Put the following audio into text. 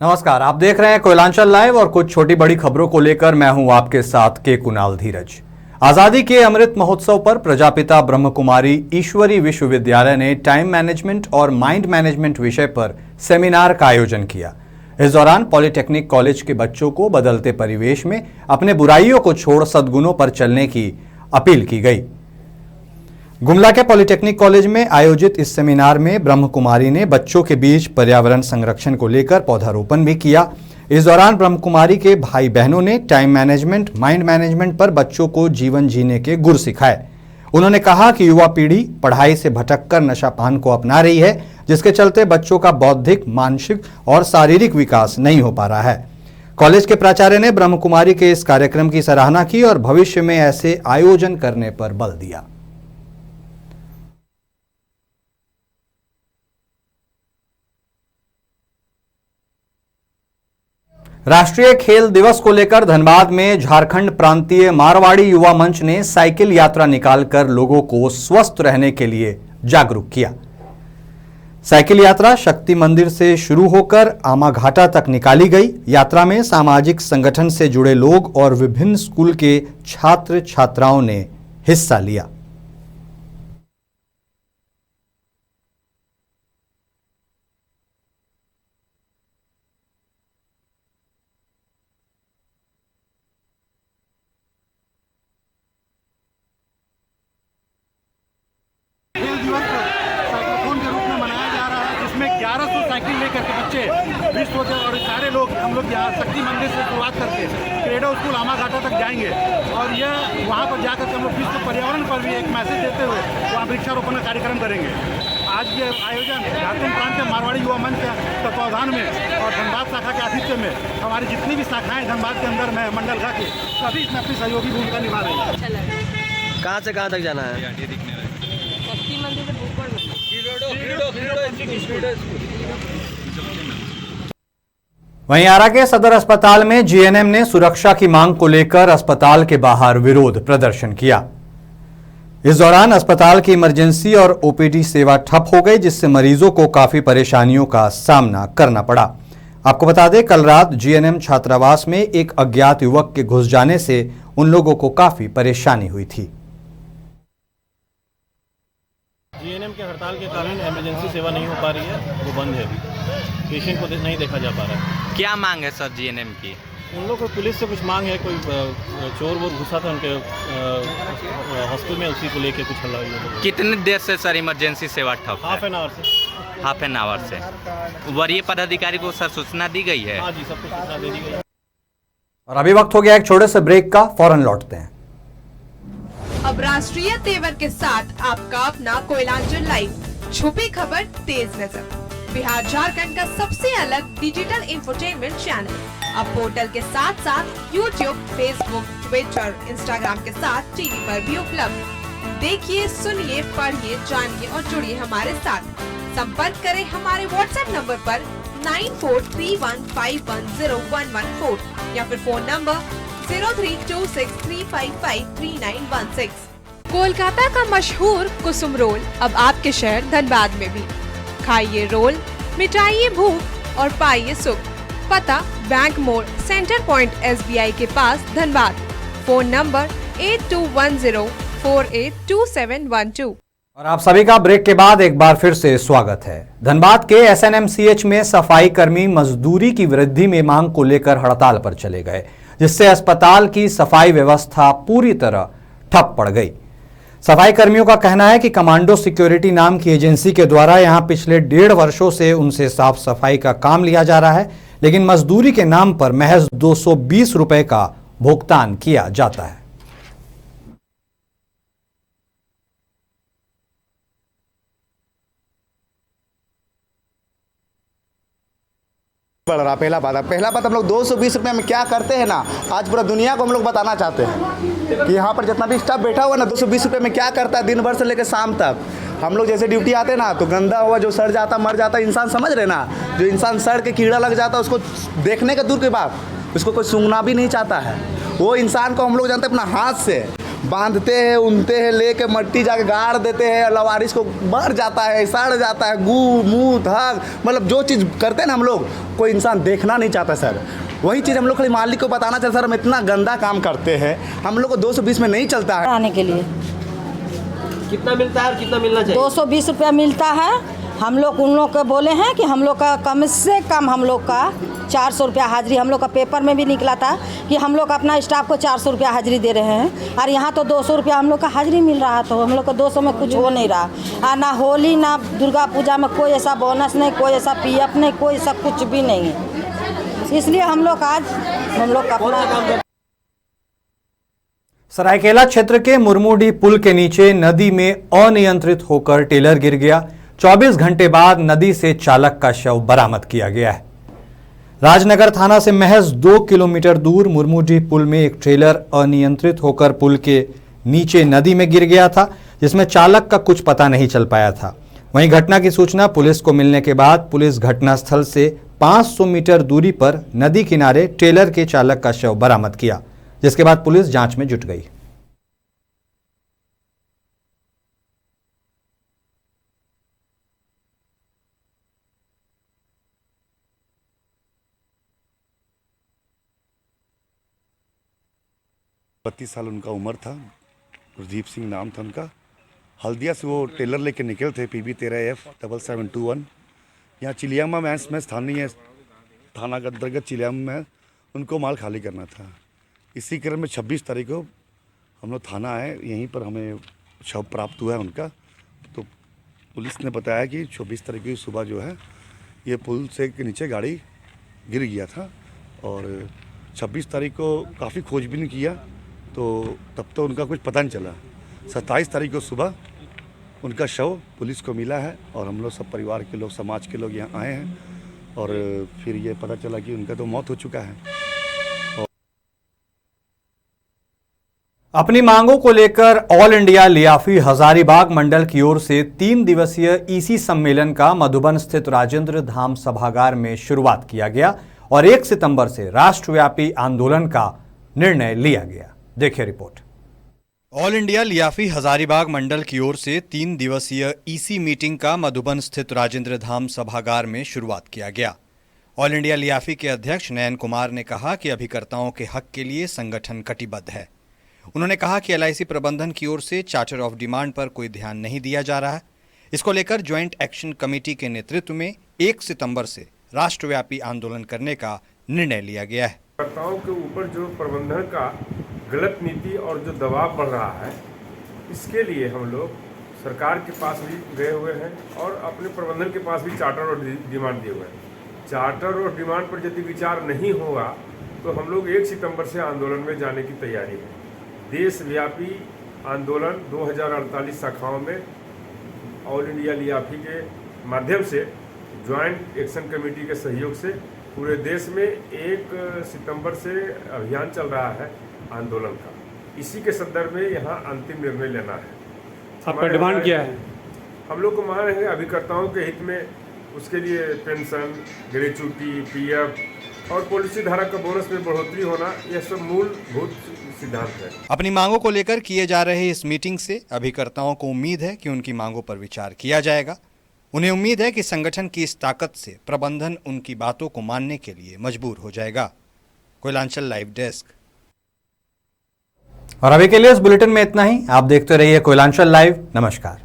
नमस्कार, आप देख रहे हैं कोयलांचल लाइव और कुछ छोटी बड़ी खबरों को लेकर मैं हूं आपके साथ के कुणाल धीरज। आजादी के अमृत महोत्सव पर प्रजापिता ब्रह्म कुमारी ईश्वरी विश्वविद्यालय ने टाइम मैनेजमेंट और माइंड मैनेजमेंट विषय पर सेमिनार का आयोजन किया। इस दौरान पॉलिटेक्निक कॉलेज के बच्चों को बदलते परिवेश में अपने बुराइयों को छोड़ सद्गुणों पर चलने की अपील की गई। गुमला के पॉलिटेक्निक कॉलेज में आयोजित इस सेमिनार में ब्रह्म कुमारी ने बच्चों के बीच पर्यावरण संरक्षण को लेकर पौधारोपण भी किया। इस दौरान ब्रह्म कुमारी के भाई बहनों ने टाइम मैनेजमेंट, माइंड मैनेजमेंट पर बच्चों को जीवन जीने के गुर सिखाए। उन्होंने कहा कि युवा पीढ़ी पढ़ाई से भटककर नशापान को अपना रही है, जिसके चलते बच्चों का बौद्धिक, मानसिक और शारीरिक विकास नहीं हो पा रहा है। कॉलेज के प्राचार्य ने ब्रह्म कुमारी के इस कार्यक्रम की सराहना की और भविष्य में ऐसे आयोजन करने पर बल दिया। राष्ट्रीय खेल दिवस को लेकर धनबाद में झारखंड प्रांतीय मारवाड़ी युवा मंच ने साइकिल यात्रा निकालकर लोगों को स्वस्थ रहने के लिए जागरूक किया। साइकिल यात्रा शक्ति मंदिर से शुरू होकर आमाघाटा तक निकाली गई। यात्रा में सामाजिक संगठन से जुड़े लोग और विभिन्न स्कूल के छात्र छात्राओं ने हिस्सा लिया। साइक्लोथॉन के रूप में मनाया जा रहा है, जिसमें 1100 साइकिल लेकर के बच्चे विश्व के और सारे लोग हम लोग यहाँ शक्ति मंदिर से शुरुआत करके क्रेडो स्कूल आमाघाटा तक जाएंगे और यह वहाँ पर जाकर के हम लोग विश्व पर्यावरण पर भी एक मैसेज देते हुए वहाँ वृक्षारोपण का कार्यक्रम करेंगे। आज ये आयोजन झारखंड प्रांत के मारवाड़ी युवा मंच के तत्वावधान में और धनबाद शाखा के आतिथ्य में हमारी जितनी भी शाखाएँ धनबाद के अंदर में मंडल घा के सभी इसमें अपनी सहयोगी भूमिका निभा रही है। कहाँ से कहाँ तक जाना है? वहीं आरा के सदर अस्पताल में जीएनएम ने सुरक्षा की मांग को लेकर अस्पताल के बाहर विरोध प्रदर्शन किया। इस दौरान अस्पताल की इमरजेंसी और ओपीडी सेवा ठप हो गई, जिससे मरीजों को काफी परेशानियों का सामना करना पड़ा। आपको बता दें, कल रात जीएनएम छात्रावास में एक अज्ञात युवक के घुस जाने से उन लोगों को काफी परेशानी हुई थी। जीएनएम के हड़ताल के कारण इमरजेंसी सेवा नहीं हो पा रही है, वो बंद है। अभी पेशेंट को नहीं देखा जा पा रहा है। क्या मांग है सर जीएनएम की? उन लोग को पुलिस से कुछ मांग है, कोई चोर वोर घुसा था उनके हॉस्पिटल में, उसी को लेके कुछ हल्ला हुआ। कितनी देर से सर इमरजेंसी सेवा ठप है? हाफ एन आवर से। वरीय पदाधिकारी को सर सूचना दी गई है? हाँ जी, सबको सूचना दे दी गई है। और अभी वक्त हो गया एक छोटे से ब्रेक का, फौरन लौटते हैं। अब राष्ट्रीय तेवर के साथ आपका अपना कोयलांचल लाइव, छुपी खबर तेज नजर, बिहार झारखंड का सबसे अलग डिजिटल इंफोटेनमेंट चैनल। अब पोर्टल के साथ साथ यूट्यूब, फेसबुक, ट्विटर, इंस्टाग्राम के साथ टीवी पर भी उपलब्ध। देखिए, सुनिए, पढ़िए, जानिए और जुड़िए हमारे साथ। संपर्क करें हमारे व्हाट्सएप नंबर पर 9431510114 या फिर फोन नंबर 032635539116। कोलकाता का मशहूर कुसुम रोल अब आपके शहर धनबाद में भी। खाइए रोल, मिटाइए भूख और पाइए सुख। पता बैंक मोड़, सेंटर पॉइंट एसबीआई के पास, धनबाद। Phone number 8210482712। और आप सभी का ब्रेक के बाद एक बार फिर से स्वागत है। धनबाद के एसएनएमसीएच में सफाई कर्मी मजदूरी की वृद्धि में मांग को लेकर हड़ताल पर चले गए, जिससे अस्पताल की सफाई व्यवस्था पूरी तरह ठप पड़ गई। सफाई कर्मियों का कहना है कि कमांडो सिक्योरिटी नाम की एजेंसी के द्वारा यहां पिछले 1.5 वर्षों से उनसे साफ सफाई का काम लिया जा रहा है, लेकिन मजदूरी के नाम पर महज 220 रुपए का भुगतान किया जाता है। बढ़ रहा। पहला बात हम लोग 220 रुपये में क्या करते हैं ना, आज पूरा दुनिया को हम लोग बताना चाहते हैं कि यहाँ पर जितना भी स्टाफ बैठा हुआ ना 220 रुपये में क्या करता है दिन भर से लेकर शाम तक। हम लोग जैसे ड्यूटी आते ना तो गंदा हुआ जो सड़ जाता, मर जाता इंसान, समझ रहे ना, जो इंसान सड़ के कीड़ा लग जाता उसको देखने का दूर के बाद उसको कोई सूंघना भी नहीं चाहता है। वो इंसान को हम लोग जानते हैं अपना हाथ से बांधते हैं, उनते हैं, लेके मट्टी जाके गाड़ देते हैं, लवारिस को मर जाता है, सड़ जाता है, गू मुँह धग, मतलब जो चीज़ करते हैं ना हम लोग, कोई इंसान देखना नहीं चाहता सर। वही चीज़ हम लोग खाली मालिक को बताना चाहिए, सर हम इतना गंदा काम करते हैं, हम लोग को 220 में नहीं चलता है। आने के लिए कितना मिलता है और कितना मिलना चाहिए? 220 रुपया मिलता है। हम लोग उन लोग को बोले हैं कि हम लोग का कम से कम हम लोग का 400 रुपया हाजिरी, हम लोग का पेपर में भी निकला था कि हम लोग अपना स्टाफ को 400 रुपया हाजिरी दे रहे हैं, और यहाँ तो 200 रुपया हम लोग का हाजिरी मिल रहा, तो हम लोग को 200 में कुछ हो नहीं रहा। ना होली ना दुर्गा पूजा में कोई ऐसा बोनस नहीं, कोई ऐसा PF नहीं, कोई ऐसा कुछ भी नहीं है। इसलिए हम लोग आज हम लोग अपना सरायकेला क्षेत्र के मुरमुडी पुल के नीचे नदी में अनियंत्रित होकर टेलर गिर गया। 24 घंटे बाद नदी से चालक का शव बरामद किया गया है। राजनगर थाना से महज 2 किलोमीटर दूर मुरमुडी पुल में एक ट्रेलर अनियंत्रित होकर पुल के नीचे नदी में गिर गया था, जिसमें चालक का कुछ पता नहीं चल पाया था। वहीं घटना की सूचना पुलिस को मिलने के बाद पुलिस घटनास्थल से 500 मीटर दूरी पर नदी किनारे ट्रेलर के चालक का शव बरामद किया, जिसके बाद पुलिस जांच में जुट गई। बत्तीस साल उनका उम्र था, गुरदीप सिंह नाम था उनका। हल्दिया से वो टेलर लेके निकले थे, PB 13F7721। यहाँ चिलियामा में स्थानीय थाना के अंतर्गत चिलियामा में उनको माल खाली करना था। इसी क्रम में 26 तारीख को हम लोग थाना आए, यहीं पर हमें शव प्राप्त हुआ है उनका। तो पुलिस ने बताया कि 24 तारीख की सुबह जो है ये पुल से के नीचे गाड़ी गिर गया था, और 26 तारीख को काफ़ी खोजबीन किया तो तब तो उनका कुछ पता नहीं चला। 27 तारीख को सुबह उनका शव पुलिस को मिला है, और हम लोग सब परिवार के लोग, समाज के लोग यहाँ आए हैं, और फिर ये पता चला कि उनका तो मौत हो चुका है। अपनी मांगों को लेकर ऑल इंडिया लियाफी हजारीबाग मंडल की ओर से 3 दिवसीय EC सम्मेलन का मधुबन स्थित राजेंद्र धाम सभागार में शुरुआत किया गया, और 1 सितंबर से राष्ट्रव्यापी आंदोलन का निर्णय लिया गया। देखिए रिपोर्ट। ऑल इंडिया लियाफी हजारीबाग मंडल की ओर से 3 दिवसीय EC मीटिंग का मधुबन स्थित राजेंद्र धाम सभागार में शुरुआत किया गया। ऑल इंडिया लियाफी के अध्यक्ष नयन कुमार ने कहा कि अभिकर्ताओं के हक के लिए संगठन कटिबद्ध है। उन्होंने कहा कि LIC प्रबंधन की ओर से चार्टर ऑफ डिमांड पर कोई ध्यान नहीं दिया जा रहा है। इसको लेकर ज्वाइंट एक्शन कमेटी के नेतृत्व में 1 सितंबर से राष्ट्रव्यापी आंदोलन करने का निर्णय लिया गया है। कर्ताओं के ऊपर जो प्रबंधन का गलत नीति और जो दबाव बढ़ रहा है, इसके लिए हम लोग सरकार के पास भी गए हुए हैं और अपने प्रबंधन के पास भी चार्टर और डिमांड दिए हुए हैं। चार्टर और डिमांड पर यदि विचार नहीं होगा तो हम लोग 1 सितंबर से आंदोलन में जाने की तैयारी है। देशव्यापी आंदोलन 2048 शाखाओं में ऑल इंडिया लियाफी के माध्यम से ज्वाइंट एक्शन कमेटी के सहयोग से पूरे देश में 1 सितंबर से अभियान चल रहा है आंदोलन का। इसी के संदर्भ में यहाँ अंतिम निर्णय लेना है। आपका डिमांड क्या है? हम लोग को मांग है अभिकर्ताओं के हित में, उसके लिए पेंशन, ग्रेच्युटी, PF और पॉलिसी धारा का बोनस में बढ़ोतरी होना, यह सब मूलभूत सिद्धांत है। अपनी मांगों को लेकर किए जा रहे इस मीटिंग से अभिकर्ताओं को उम्मीद है कि उनकी मांगों पर विचार किया जाएगा। उन्हें उम्मीद है कि संगठन की इस ताकत से प्रबंधन उनकी बातों को मानने के लिए मजबूर हो जाएगा। Koylanchal live desk. और अभी के लिए इस बुलेटिन में इतना ही। आप देखते रहिए कोयलांचल लाइव। नमस्कार।